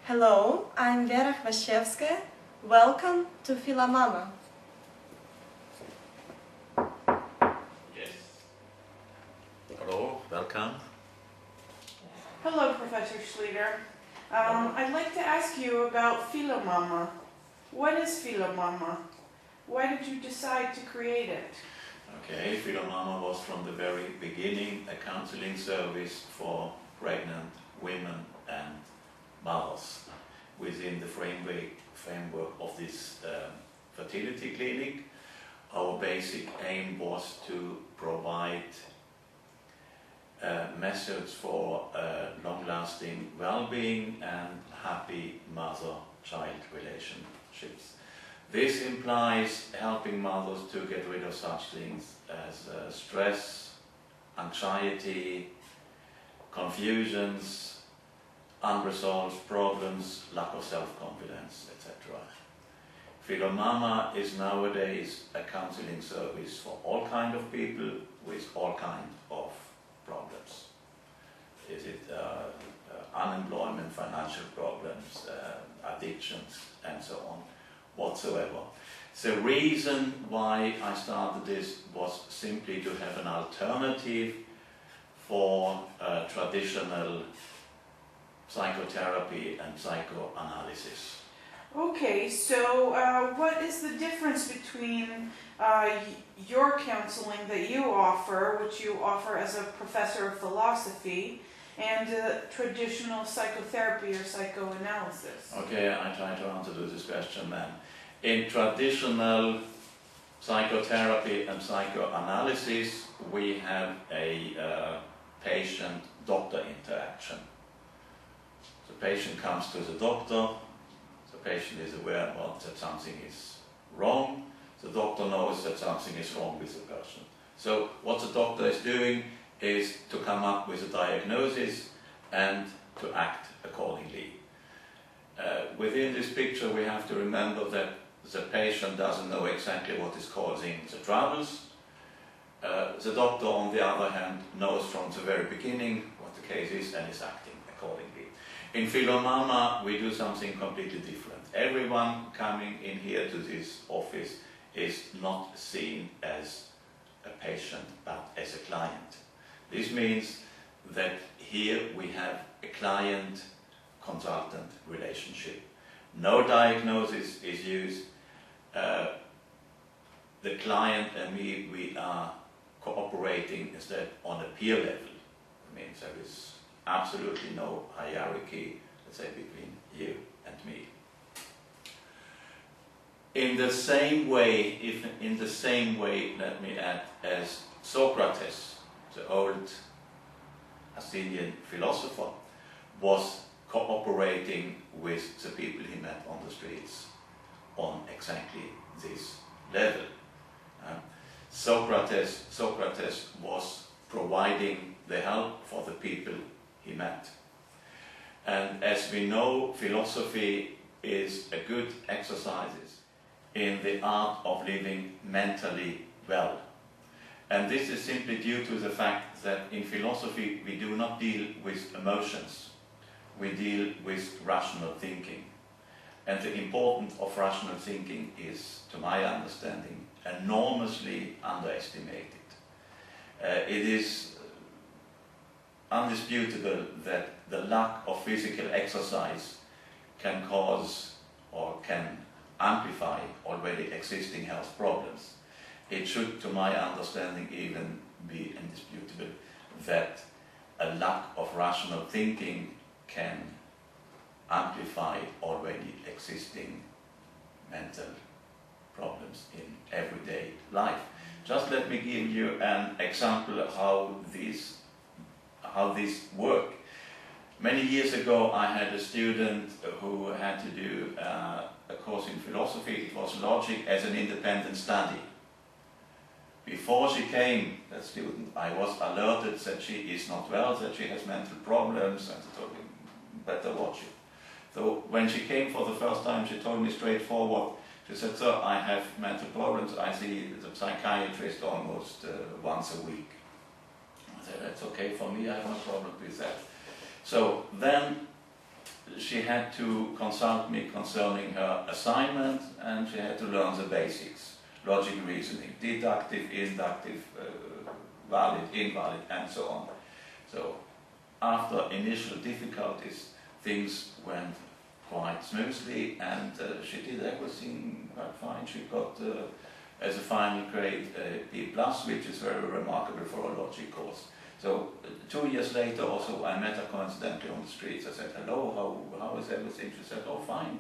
Hello, I'm Vera Chwaszewska. Welcome to philomama. Yes. Hello, welcome. Hello, Professor Schlieder. I'd like to ask you about philomama. What is philomama? Why did you decide to create it? Okay, philomama was from the very beginning a counseling service for pregnant women and mothers within the framework of this fertility clinic. Our basic aim was to provide methods for long-lasting well-being and happy mother-child relationships. This implies helping mothers to get rid of such things as stress, anxiety, confusions, unresolved problems, lack of self-confidence, etc. philomama is nowadays a counseling service for all kinds of people with all kinds of problems. Is it unemployment, financial problems, addictions, and so on, whatsoever. The reason why I started this was simply to have an alternative for traditional psychotherapy and psychoanalysis. Okay, so what is the difference between your counseling that you offer, which you offer as a professor of philosophy, and traditional psychotherapy or psychoanalysis? Okay, I try to answer this question then. In traditional psychotherapy and psychoanalysis, we have a patient-doctor interaction. The patient comes to the doctor, the patient is aware that something is wrong, the doctor knows that something is wrong with the person. So what the doctor is doing is to come up with a diagnosis and to act accordingly. Within this picture we have to remember that the patient doesn't know exactly what is causing the troubles. The doctor, on the other hand, knows from the very beginning what the case is and is acting accordingly. In philomama we do something completely different. Everyone coming in here to this office is not seen as a patient but as a client. This means that here we have a client-consultant relationship. No diagnosis is used. The client and me, we are cooperating instead on a peer level. It means there is absolutely no hierarchy, let's say, between you and me. In the same way, let me add, as Socrates, the old Athenian philosopher, was cooperating with the people he met on the streets on exactly this level. Socrates was providing the help for the people he met. And as we know, philosophy is a good exercise in the art of living mentally well. And this is simply due to the fact that in philosophy we do not deal with emotions, we deal with rational thinking. And the importance of rational thinking is, to my understanding, enormously underestimated. It is undisputable that the lack of physical exercise can cause or can amplify already existing health problems. It should, to my understanding, even be indisputable that a lack of rational thinking can amplify already existing mental problems in everyday life. Just let me give you an example of how these work. Many years ago I had a student who had to do a course in philosophy. It was logic as an independent study. Before she came, that student, I was alerted that she is not well, that she has mental problems, and I told me, better watch it. So when she came for the first time, she told me straightforward, she said, "Sir, I have mental problems. I see the psychiatrist almost once a week." I said, "That's okay for me, I have no problem with that." So then she had to consult me concerning her assignment, and she had to learn the basics, logic reasoning, deductive, inductive, valid, invalid, and so on. So after initial difficulties, things went quite smoothly, and she did everything quite fine. She got, as a final grade, a B+, which is very remarkable for a logic course. So 2 years later also, I met her coincidentally on the streets. I said, hello, how is everything? She said, oh, fine.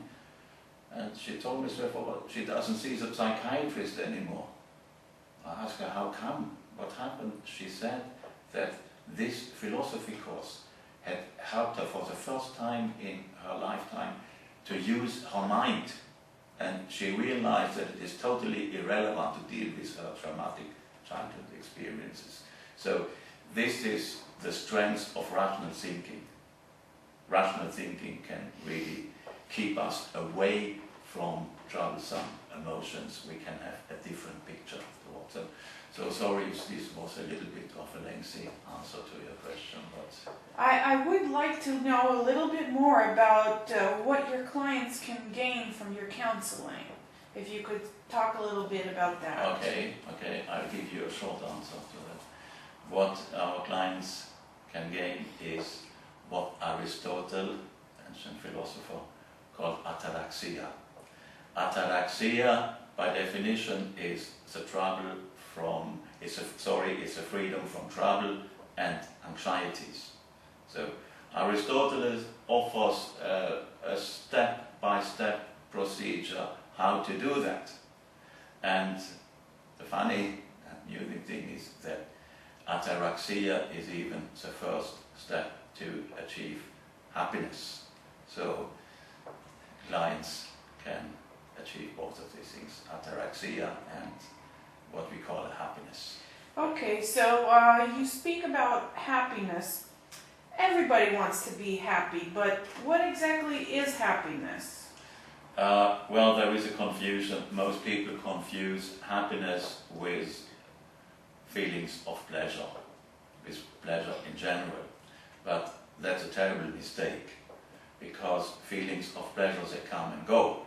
And she told me straightforward, she doesn't see the psychiatrist anymore. I asked her, how come? What happened? She said that this philosophy course had helped her for the first time in her lifetime to use her mind. And she realized that it is totally irrelevant to deal with her traumatic childhood experiences. So this is the strength of rational thinking. Rational thinking can really keep us away from troublesome emotions. We can have a different picture towards them. So sorry if this was a little bit of a lengthy answer to your question, but I would like to know a little bit more about what your clients can gain from your counseling. If you could talk a little bit about that. okay, I'll give you a short answer to that. What our clients can gain is what Aristotle, ancient philosopher, called ataraxia. Ataraxia, by definition, is the trouble from, it's a freedom from trouble and anxieties. So Aristotle offers a step-by-step procedure how to do that. And the funny, amusing thing is that ataraxia is even the first step to achieve happiness. So clients can achieve both of these things, ataraxia and what we call happiness. Okay, so you speak about happiness. Everybody wants to be happy, but what exactly is happiness? Well, there is a confusion. Most people confuse happiness with feelings of pleasure, with pleasure in general. But that's a terrible mistake, because feelings of pleasure, they come and go.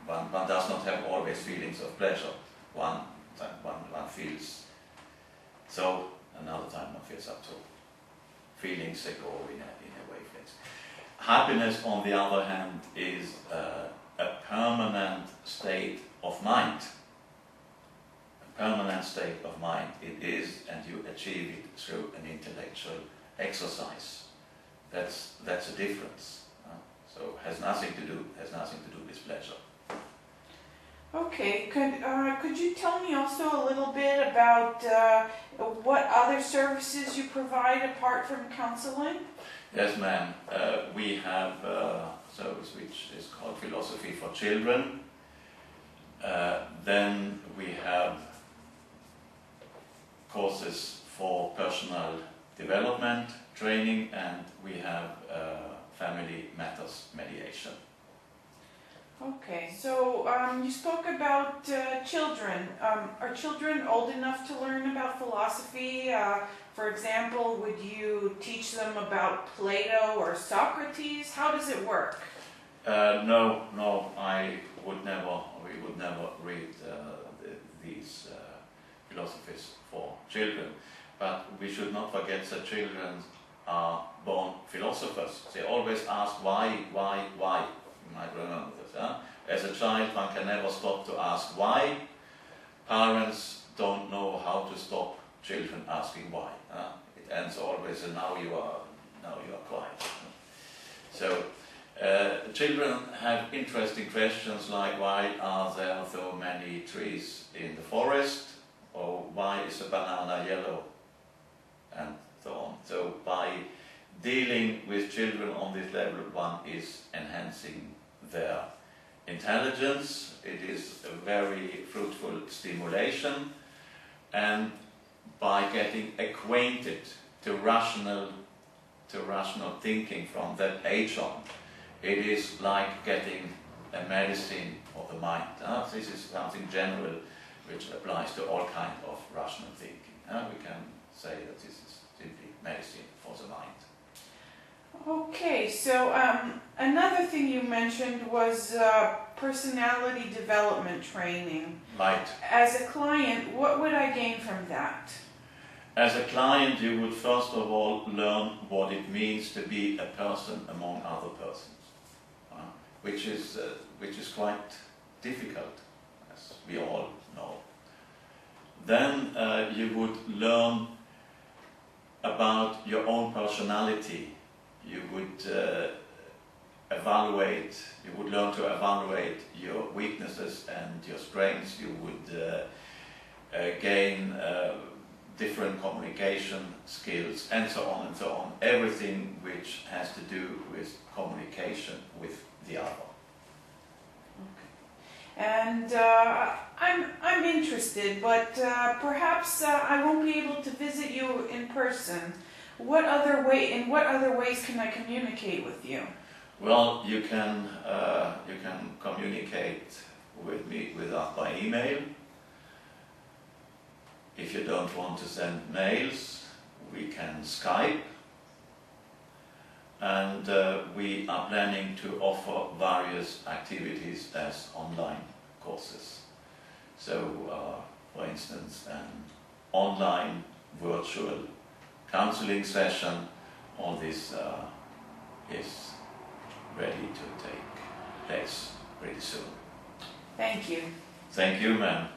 One does not have always feelings of pleasure. One feels so, another time one feels up to. Feelings, they go in a wavelength. Happiness, on the other hand, is a permanent state of mind. A permanent state of mind it is, and you achieve it through an intellectual exercise. That's a difference. So has nothing to do with pleasure. Okay, could you tell me also a little bit about what other services you provide apart from counseling? Yes, ma'am. We have a service which is called Philosophy for Children. Then we have courses for personal development, training, and we have family matters mediation. Okay, so you spoke about children. Are children old enough to learn about philosophy? For example, would you teach them about Plato or Socrates? How does it work? No, we would never read these philosophies for children. But we should not forget that children are born philosophers. They always ask why. You might remember this. As a child, one can never stop to ask why. Parents don't know how to stop children asking why. It ends always, and now you are quiet. So children have interesting questions like, why are there so many trees in the forest? Or why is a banana yellow? And so on. So by dealing with children on this level, one is enhancing their intelligence. It is a very fruitful stimulation, and by getting acquainted to rational thinking from that age on, it is like getting a medicine for the mind. This is something general which applies to all kinds of rational thinking. We can say that this is simply medicine for the mind. Okay, so another thing you mentioned was personality development training. Right. As a client, what would I gain from that? As a client, you would first of all learn what it means to be a person among other persons, which is quite difficult, as we all know. Then you would learn about your own personality. You would learn to evaluate your weaknesses and your strengths. You would gain different communication skills, and so on and so on. Everything which has to do with communication with the other. And I'm interested, but perhaps I won't be able to visit you in person. In what other ways can I communicate with you? Well, you can communicate with us by email. If you don't want to send mails, we can Skype. And we are planning to offer various activities as online courses. So, for instance, an online virtual counseling session, all this is ready to take place pretty soon. Thank you. Thank you, ma'am.